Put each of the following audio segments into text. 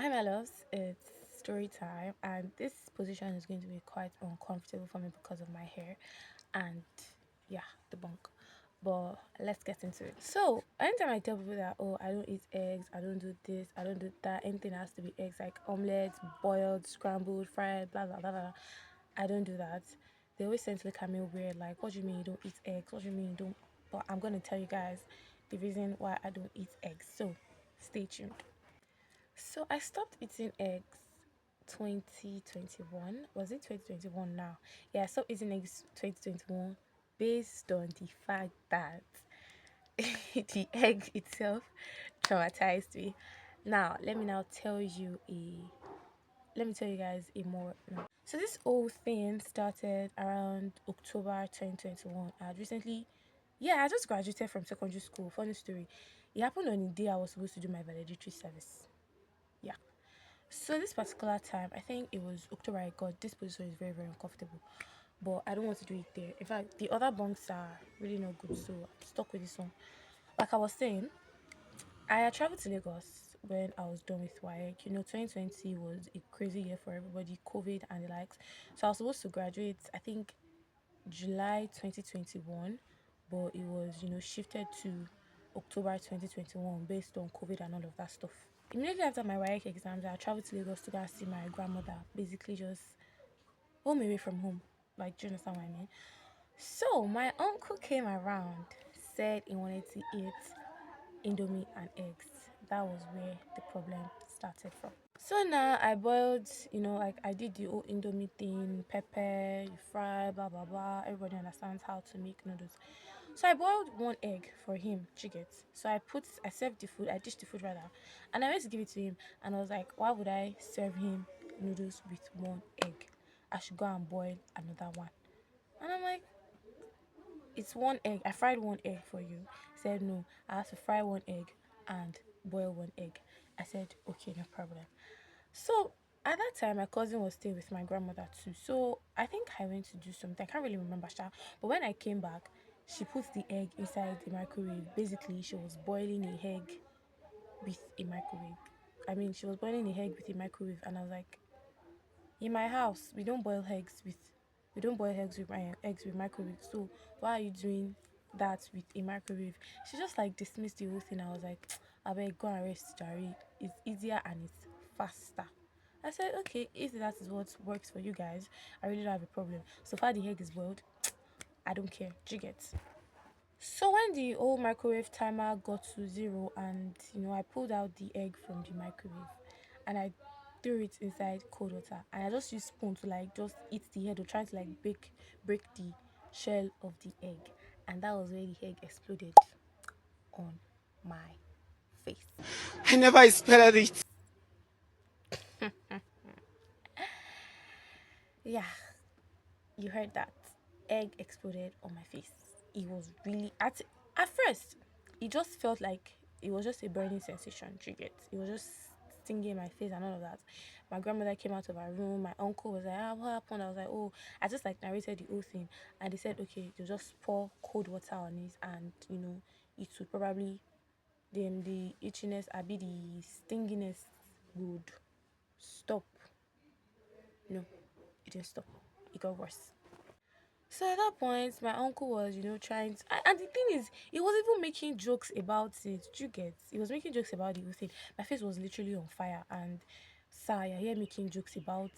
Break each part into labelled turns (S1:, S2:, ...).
S1: Hi, my loves. It's story time, and this position is going to be quite uncomfortable for me because of my hair and yeah, the bunk. But let's get into it. So, anytime I tell people that, oh, I don't eat eggs, I don't do this, I don't do that, anything has to be eggs like omelets, boiled, scrambled, fried, blah blah blah blah. I don't do that. They always tend to look at me weird, like, what do you mean you don't eat eggs? What do you mean you don't? But I'm gonna tell you guys the reason why I don't eat eggs. So, stay tuned. So I stopped eating eggs 2021. Was it 2021 now? Yeah, I stopped eating eggs 2021 based on the fact that the egg itself traumatized me. Now, let me tell you guys a more no. So this whole thing started around October 2021. I had recently I just graduated from secondary school. Funny story. It happened on the day I was supposed to do my valedictory service. Yeah. So this particular time, I think it was October, I got this position is very, very uncomfortable. But I don't want to do it there. In fact, the other bunks are really not good, so I'm stuck with this one. Like I was saying, I had traveled to Lagos when I was done with WAEC. 2020 was a crazy year for everybody, COVID and the likes. So I was supposed to graduate, I think, July 2021, but it was, shifted to October 2021 based on COVID and all of that stuff. Immediately after my WAEC exams, I traveled to Lagos to go and see my grandmother, basically just home away from home. Like, do you understand what I mean? So, my uncle came around, said he wanted to eat Indomie and eggs. That was where the problem started from. So now I boiled, like I did the whole Indomie thing, pepper, you fry, blah blah blah. Everybody understands how to make noodles. So I boiled one egg for him, chickens. So I served the food, I dished the food rather, and I went to give it to him. And I was like, why would I serve him noodles with one egg? I should go and boil another one. And I'm like, it's one egg. I fried one egg for you. He said no, I have to fry one egg and boil one egg. I said, okay, no problem. So at that time, my cousin was staying with my grandmother too. So I think I went to do something. I can't really remember, Sha. But when I came back, she put the egg inside the microwave. Basically, she was boiling a egg with a microwave. I mean, she was boiling a egg with a microwave, and I was like, in my house, we don't boil eggs with my eggs with microwave. So why are you doing that with a microwave? She just like dismissed the whole thing. I was like, I better go and rest, Jari. It's easier and it's faster. I said, okay, if that is what works for you guys, I really don't have a problem. So far the egg is boiled, I don't care. Do you get? So when the old microwave timer got to zero and I pulled out the egg from the microwave and I threw it inside cold water and I just used spoon to like just eat the head or trying to like break the shell of the egg, and that was where the egg exploded on my face.
S2: I never expected it.
S1: Yeah, you heard that. Egg exploded on my face. It was really at first it just felt like it was just a burning sensation. Do you get? It was just stinging my face and all of that. My grandmother came out of her room. My uncle was like, what happened? I was like, oh, I just like narrated the whole thing, and they said, okay, they'll just pour cold water on it, and it would probably then the itchiness, I be the stinginess would stop. No, it didn't stop. It got worse. So at that point, my uncle was, trying to, and the thing is, he was even making jokes about it. Do you get? He was making jokes about the whole thing. My face was literally on fire, and sir, you're here making jokes about.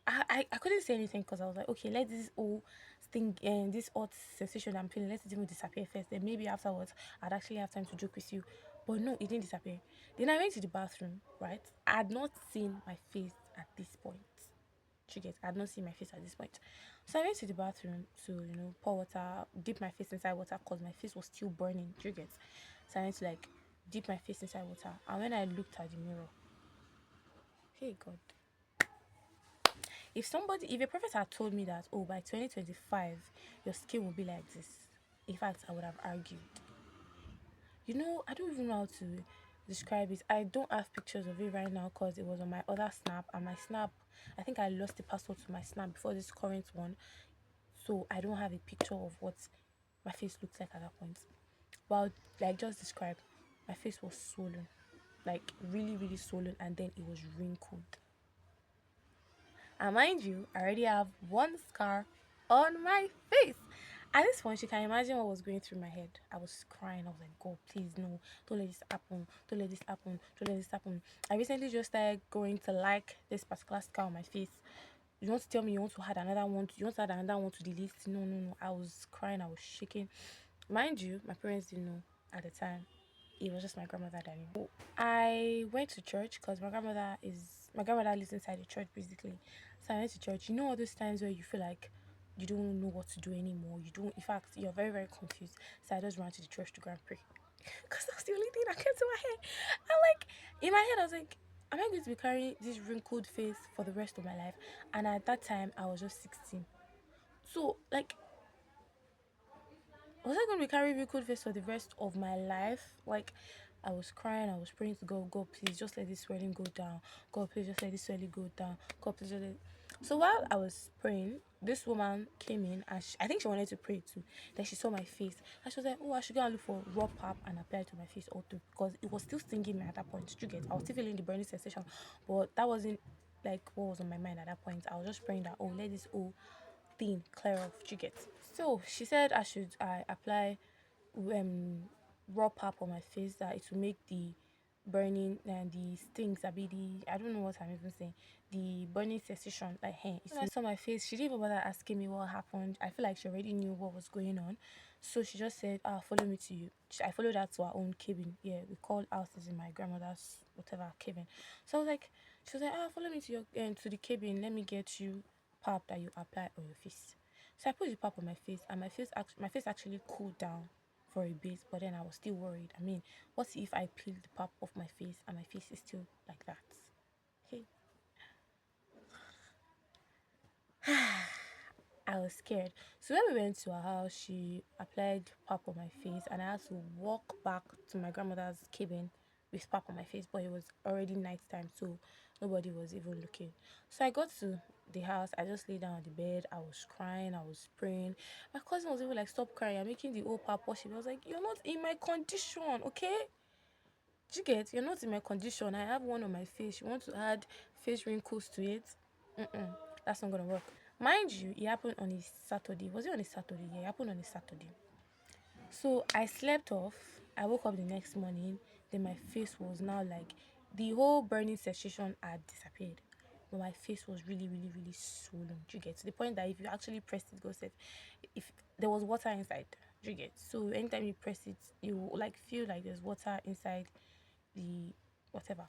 S1: I couldn't say anything because I was like, okay, let this all thing and this hot sensation I'm feeling, let it even disappear first. Then maybe afterwards, I'd actually have time to joke with you. But no, it didn't disappear. Then I went to the bathroom, right? I had not seen my face at this point. Do you get? I had not seen my face at this point. So I went to the bathroom to, pour water, dip my face inside water because my face was still burning. Do you get? So I went to like dip my face inside water. And when I looked at the mirror, hey God, if a prophet had told me that, oh, by 2025, your skin will be like this, in fact, I would have argued. I don't even know how to describe it. I don't have pictures of it right now because it was on my other snap, and my snap, I think I lost the password to my snap before this current one. So I don't have a picture of what my face looks like at that point. Well, like just describe, my face was swollen. like really, really swollen, and then it was wrinkled. And mind you, I already have one scar on my face. At this point, you can imagine what was going through my head. I was crying. I was like, God, please, no. Don't let this happen. Don't let this happen. Don't let this happen. I recently just started going to like this particular scar on my face. You want to tell me you want to add another one? You want to add another one to the list? No, no, no. I was crying. I was shaking. Mind you, my parents didn't know at the time. It was just my grandmother that knew. I went to church because my grandmother lives inside the church basically. So I went to church. You know all those times where you feel like you don't know what to do anymore. You don't. In fact, you're very very confused. So I just ran to the church to go and pray because that's the only thing that came to my head. I like in my head I was like, am I going to be carrying this wrinkled face for the rest of my life? And at that time I was just 16. So like was I going to be carrying liquid face for the rest of my life? Like, I was crying, I was praying to God, God, please just let this swelling go down. God, please just let this swelling go down. God, please just let. So while I was praying, this woman came in and I think she wanted to pray too. Then she saw my face and she was like, "Oh, I should go and look for raw pap and apply it to my face all through because it was still stinging me at that point. Did you get? I was still feeling the burning sensation, but that wasn't like what was on my mind at that point. I was just praying that, oh, let this all thing clear off. Did you get? So she said I apply um raw pap on my face that it will make the burning and the stings I be the I don't know what I'm even saying the burning sensation like hey when I saw my face she didn't even bother asking me what happened. I feel like she already knew what was going on, so she just said follow me to you. I followed her to our own cabin. Yeah, we called houses in my grandmother's whatever cabin. So I was like she was like follow me to your to the cabin, let me get you pap that you apply on your face. So I put the pap on my face and my face actually cooled down for a bit, but then I was still worried. I mean, what if I peel the pap off my face and my face is still like that? Hey, I was scared. So when we went to her house, she applied pap on my face, and I had to walk back to my grandmother's cabin with pap on my face. But it was already nighttime, so nobody was even looking. So I got to the house. I just lay down on the bed. I was crying. I was praying. My cousin was even like, "Stop crying! I'm making the old pap wash." I was like, "You're not in my condition, okay?" Do you get? You're not in my condition. I have one on my face. You want to add face wrinkles to it? Mm-mm. That's not gonna work. Mind you, it happened on a Saturday. Was it on a Saturday? Yeah, it happened on a Saturday. So I slept off. I woke up the next morning. Then my face was now like the whole burning sensation had disappeared. But my face was really, really, really swollen. Do you get? To the point that if you actually pressed it, go said, if there was water inside. Do you get? So anytime you press it, you like feel like there's water inside the whatever.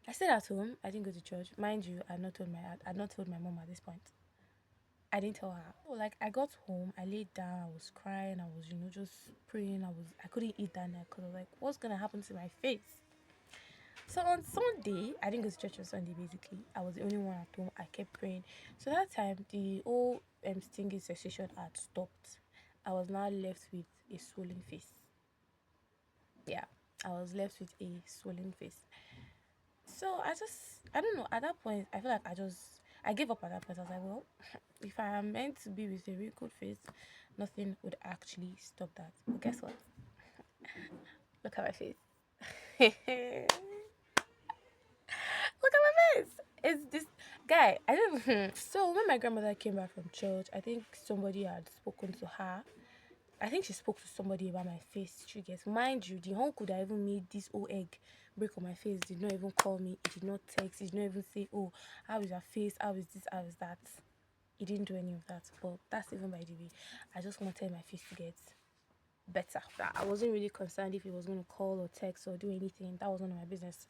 S1: I stayed at home. I didn't go to church. Mind you, I had not told my mom at this point. I didn't tell her. So like I got home, I laid down, I was crying, I was, just praying. I couldn't eat that night because I was like, what's gonna happen to my face? So on Sunday, I didn't go to church on Sunday basically. I was the only one at home. I kept praying. So that time the whole stinging sensation had stopped. I was now left with a swollen face. Yeah. I was left with a swollen face. So I don't know. At that point, I feel like I gave up at that point. I was like, well, if I am meant to be with a real good face, nothing would actually stop that. But guess what? Look at my face. Look at my face. It's this guy. I don't. So when my grandmother came back from church, I think somebody had spoken to her. I think she spoke to somebody about my face. She gets, mind you, the uncle that even made this whole egg break on my face did not even call me. He did not text. He did not even say, "Oh, how is your face? How is this? How is that?" He didn't do any of that. But that's even by the way. I just wanted my face to get better. That I wasn't really concerned if he was going to call or text or do anything. That was none of my business.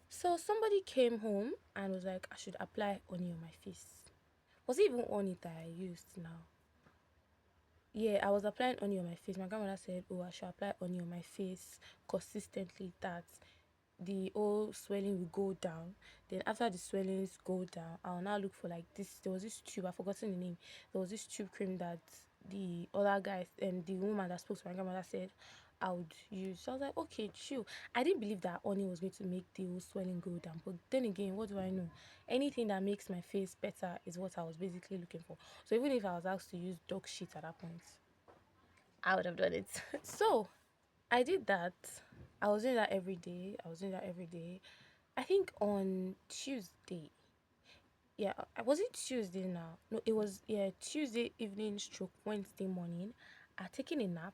S1: So somebody came home and was like, I should apply honey on my face. Was it even honey that I used now? Yeah, I was applying honey on my face. My grandmother said, "Oh, I should apply honey on my face consistently. That the whole swelling will go down. Then after the swellings go down, I'll now look for like this. There was this tube. I've forgotten the name. There was this tube cream that the other guys and the woman that spoke to my grandmother said I would use." So I was like, okay, chill. I didn't believe that honey was going to make the whole swelling go down. But then again, what do I know? Anything that makes my face better is what I was basically looking for. So even if I was asked to use dog shit at that point, I would have done it. So I did that. I was doing that every day. I was doing that every day. I think on Tuesday. Yeah, was it Tuesday now? No, it was Tuesday evening stroke Wednesday morning. I taken a nap.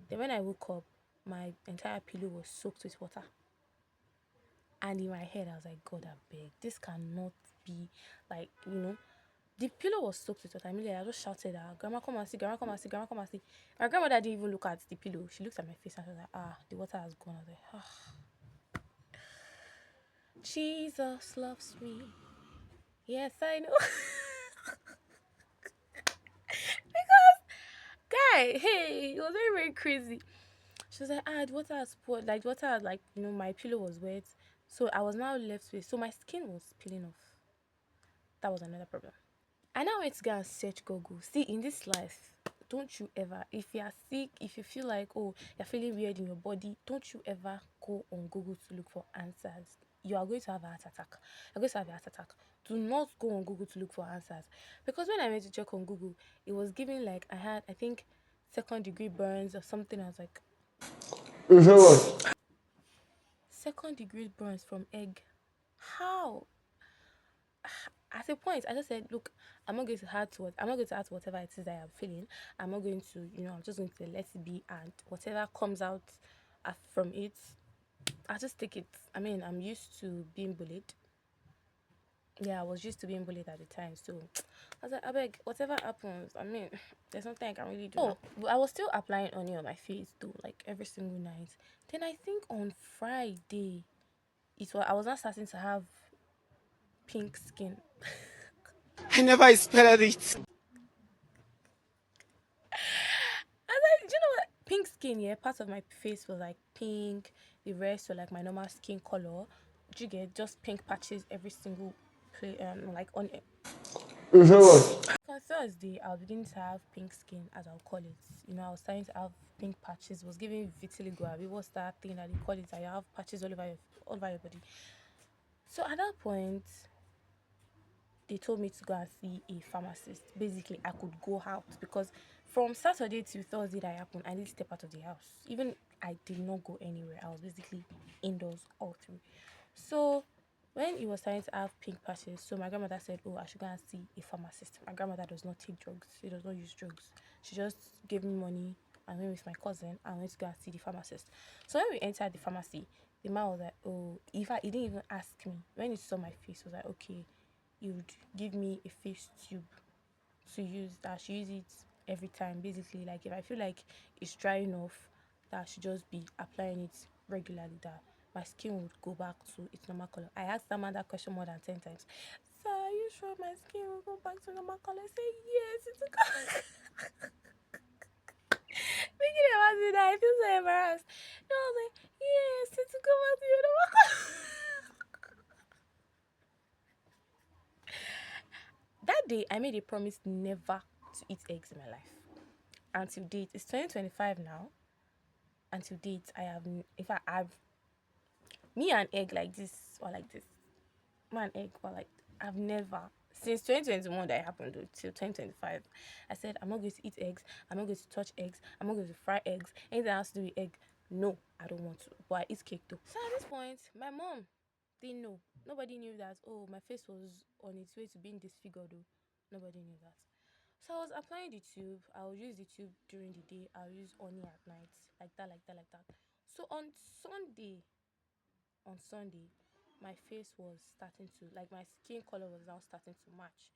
S1: Then when I woke up, my entire pillow was soaked with water. And in my head, I was like, God, I beg, this cannot be like, the pillow was soaked with water. Immediately, I just shouted, Grandma, come and see, Grandma, come and see, Grandma, come and see. My grandmother didn't even look at the pillow. She looked at my face and she was like, the water has gone. I was like, Jesus loves me. Yes, I know. Guy, hey, it was very, very crazy. She was like, the water has poured, like, the water, like, my pillow was wet. So I was now left with, so my skin was peeling off. That was another problem. I now went to go and search Google. See, in this life, don't you ever, if you are sick, if you feel like, oh, you're feeling weird in your body, don't you ever go on Google to look for answers. You are going to have a heart attack. You're going to have a heart attack. Do not go on Google to look for answers. Because when I went to check on Google, it was giving like, I had, I think, second degree burns or something. I was like, second degree burns from egg. How? At a point, I just said, look, I'm not going to add to what I'm not going to add to whatever it is that I am feeling. I'm not going to, I'm just going to let it be, and whatever comes out from it, I just take it. I mean, I'm used to being bullied. Yeah, I was used to being bullied at the time, so I was like, I beg, whatever happens. I mean, there's nothing I can really do. Oh, but I was still applying honey on my face though, like every single night. Then I think on Friday, I was not starting to have pink skin.
S2: I never expected it.
S1: I was like, do you know what? Pink skin, yeah. Part of my face was like pink. The rest were like my normal skin color. Do you get just pink patches every single play like on it. On Thursday, I was beginning to have pink skin, as I'll call it. I was starting to have pink patches. It was giving vitiligo. It was that thing that they call it. That you have patches all over your body. So at that point, they told me to go and see a pharmacist. Basically, I could go out because from Saturday to Thursday that happened, I didn't step out of the house. Even I did not go anywhere. I was basically indoors all through. So when it was starting to have pink patches, so my grandmother said, "Oh, I should go and see a pharmacist." My grandmother does not take drugs. She does not use drugs. She just gave me money. I went with my cousin. I went to go and see the pharmacist. So when we entered the pharmacy, the man was like, "Oh, if he didn't even ask me." When he saw my face, he was like, "Okay, you would give me a face tube to use, that I should use it every time. Basically, like if I feel like it's drying off, that I should just be applying it regularly, that my skin would go back to its normal color." I asked that man that question more than 10 times. "Sir, are you sure my skin will go back to normal color?" I say, "Yes, it's a Thinking about it, I feel so embarrassed. And I was like, "Yes, it's a go back to your normal color." That day, I made a promise never to eat eggs in my life. Until date, it's 2025 now. Until date, I have, if I have me and egg like this or like this, me and egg or like, I've never, since 2021 that happened though, till 2025, I said, I'm not going to eat eggs, I'm not going to touch eggs, I'm not going to fry eggs, anything that has to do with egg. No, I don't want to. But I eat cake though. So at this point, my mom didn't know. Nobody knew that, oh, my face was on its way to being disfigured though. Nobody knew that. So I was applying the tube. I'll use the tube during the day. I'll use honey at night. Like that, like that, like that. So on Sunday, my face was starting to, like, my skin color was now starting to match.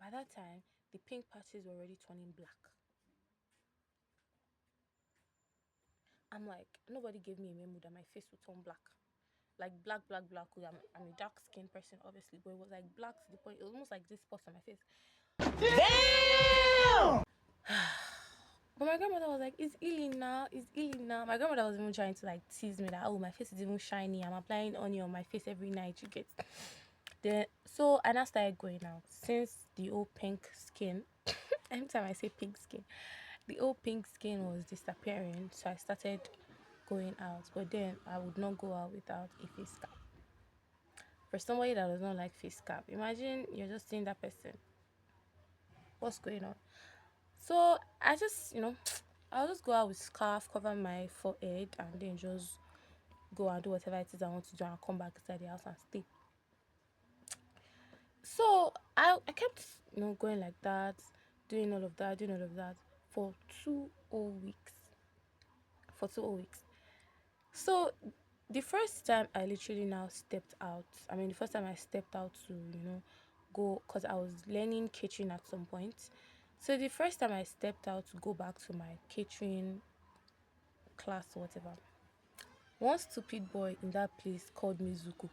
S1: By that time, the pink patches were already turning black. I'm like, nobody gave me a memo that my face would turn black. Like black, black, black. I'm a dark skinned person, obviously, but it was like black to the point, it was almost like this spots on my face. But my grandmother was like, "It's healing now, it's healing now." My grandmother was even trying to like tease me that, oh, my face is even shiny. I'm applying honey on my face every night. You get. Then so and I started going out since the old pink skin. Every time I say pink skin, the old pink skin was disappearing. So I started going out. But then I would not go out without a face cap. For somebody that does not like face cap, imagine you're just seeing that person. What's going on? So I just, I'll just go out with scarf, cover my forehead, and then just go and do whatever it is I want to do and come back inside the house and stay. So I kept going like that, doing all of that for 2 whole weeks. For 2 whole weeks. So the first time I literally now stepped out, I mean the first time I stepped out to, go, because I was learning catering at some point. So the first time I stepped out to go back to my catering class or whatever, one stupid boy in that place called me Zuko.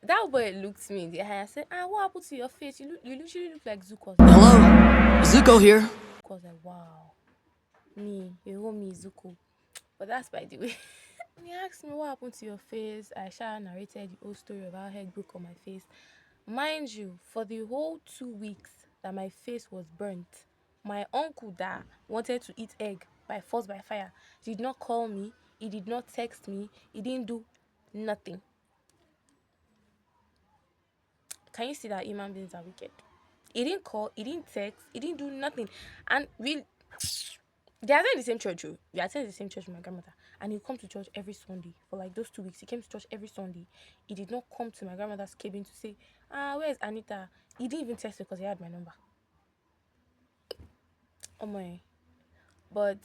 S1: That boy looked me in the eye and said, "Ah, what happened to your face? You literally look like Zuko." I was like,
S2: Hello,
S1: wow.
S2: Zuko here.
S1: I was like, wow. Me, you owe me Zuko. But that's by the way. When he asked me what happened to your face, I shall narrated the whole story of how hair broke on my face. Mind you, for the whole 2 weeks that my face was burnt, my uncle that wanted to eat egg by force by fire did not call me, he did not text me, he didn't do nothing. Can you see that human beings are wicked? He didn't call, he didn't text, he didn't do nothing. And they attend the same church. Oh. We attend the same church with my grandmother. And he come to church every Sunday. For like those 2 weeks, he came to church every Sunday. He did not come to my grandmother's cabin to say, "Ah, where's Anita?" He didn't even text her because he had my number. Oh my. But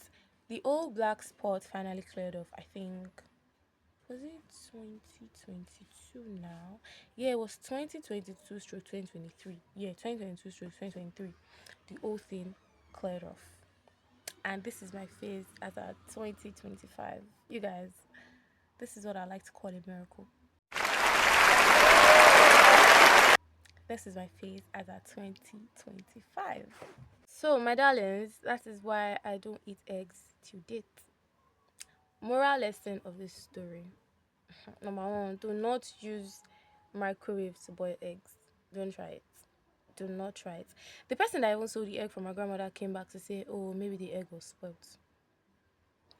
S1: the old black spot finally cleared off, I think. Was it 2022 now? Yeah, it was 2022 stroke 2023. Yeah, 2022 stroke 2023. The whole thing cleared off. And this is my face as at 2025. You guys, this is what I like to call a miracle. This is my face as at 2025. So, my darlings, that is why I don't eat eggs till date. Moral lesson of this story. Number one, do not use microwave to boil eggs. Don't try it. Do not try it. The person that even sold the egg for my grandmother came back to say, "Oh, maybe the egg was spoilt."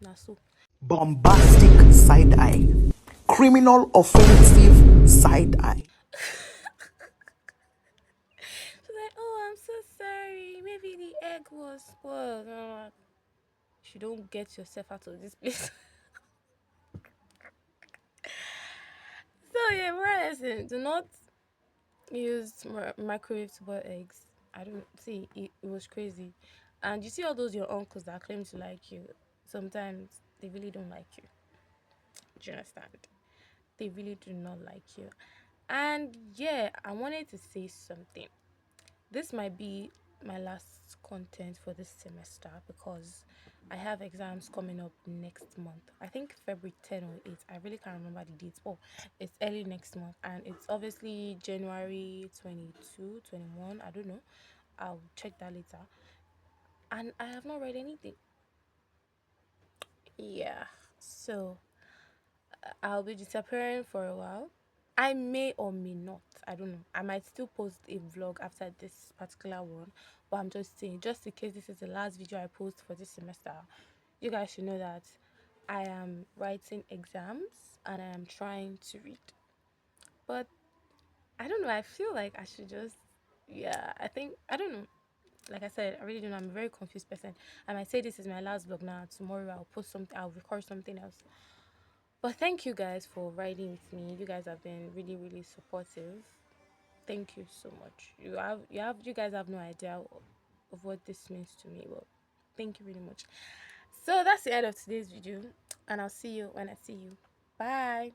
S1: Now, so
S3: Bombastic side eye, criminal offensive side eye.
S1: she's like, "Oh, I'm so sorry. Maybe the egg was spoiled." I'm like, "If you don't get yourself out of this place." So yeah, moral lesson: do not use microwave to boil eggs. I don't see it was crazy, and you see all those your uncles that claim to like you. Sometimes they really don't like you. Do you understand? They really do not like you. And yeah, I wanted to say something. This might be my last content for this semester because I have exams coming up next month. I think February 10 or 8. I really can't remember the dates. Oh, it's early next month and it's obviously January 22, 21. I don't know. I'll check that later. And I have not read anything. Yeah. So I'll be disappearing for a while. I may or may not. I don't know. I might still post a vlog after this particular one, but I'm just saying, just in case this is the last video I post for this semester, you guys should know that I am writing exams and I am trying to read. But I don't know. I feel like I should just, yeah, I think, I don't know. Like I said, I really don't know. I'm a very confused person. I might say this is my last vlog now. Tomorrow I'll post something, I'll record something else. But thank you guys for riding with me. You guys have been really, really supportive. Thank you so much. You guys have no idea of what this means to me. Well, thank you really much. So that's the end of today's video, and I'll see you when I see you. Bye.